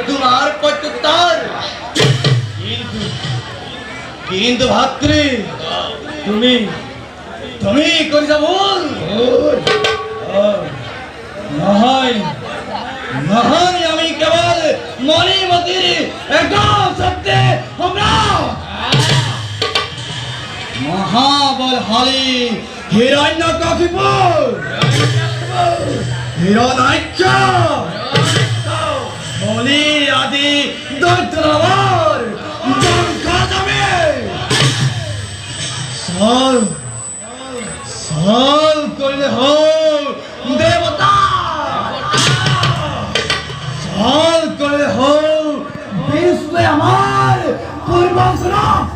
তোমার প্রত্যুত্তর কিন্তু ভাত্রে তুমি তুমি করে যাব নহয় নহয় আমি কেবল মণিমতির একদম সত্যে আমরা মহাবলশালী হিরণ্যকশিপুর হিরণ্যাক্ষ বলি আদি দৈত্যরাবণ বংশ যাবে সাল সাল করলে হোক দেবতা সাল করলে হোক বিশ্বে আমার পূর্বপুরুষ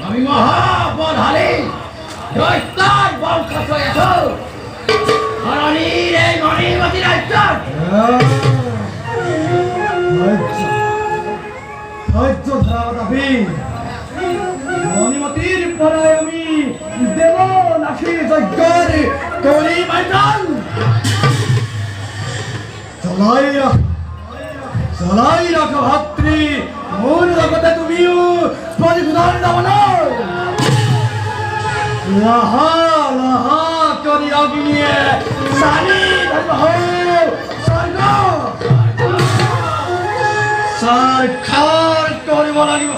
আমি মহাবলশালী দৈত্যর বংশ আছো ধরণীর এই মণিমতি রাজ্য মণিমতির পরে আমি দেব নাকি যজ্ঞের করি মাইদান চলাই রাখো ভাতৃ মোর লগতে তুমিও পরিধান দাও না লাহা লাহা করি অগ্নিয়ে সানি ধর্ম হও স্বর্গ সাক্ষাৎ করিব লাগিব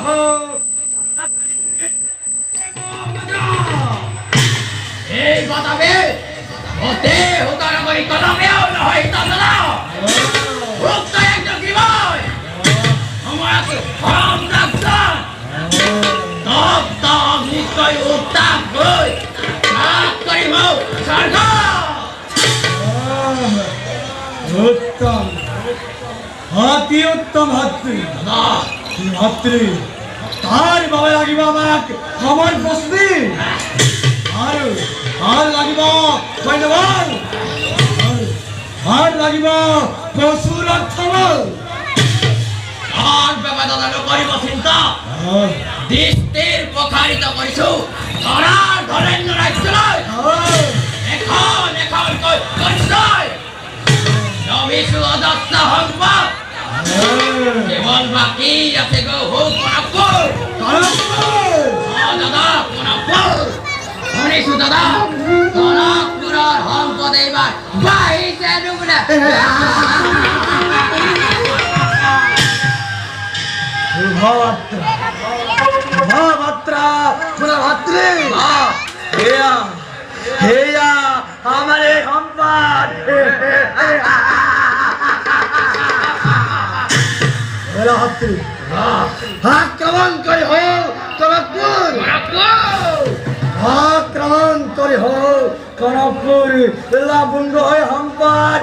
এই বাতাবে হতে হুতার করি কলমেও নহয় তাজনা ভক্ত একজন জীবন আমাকে হারাম রাখছা তপ তপ নিশ্চয় উত্তাপ হই সাত করিব স্বর্গ উত্তম অতি উত্তম ভাতৃ ভাতৃ তার বাবা লাগিব আমাক সময় বসতি আর লাগিব ধন্যবাদ আর লাগিব পশুর অর্থবল আর ব্যবধান করিব চিন্তা দৃষ্টির প্রসারিত কৰিছো ধরার ধরেন্দ্র রাজ্যলৈ এখন এখন করিছয় নবিছো অজস্র সম্পদ কেবল বাকি আছে গো কনকপুর দাদা কনকপুর শুনিছো দাদা কনকপুরের সম্পদ এইবার বাহিছে নুবুলে মহামাত্রা ভাতৃ হেয়া হেয়া আমার এই সম্পদ ভাতৃ আক্রমণ করে হোক কনকপুর আক্রমণ করে হোক কনকপুর লাভুঙ্গ হয়ে সম্পদ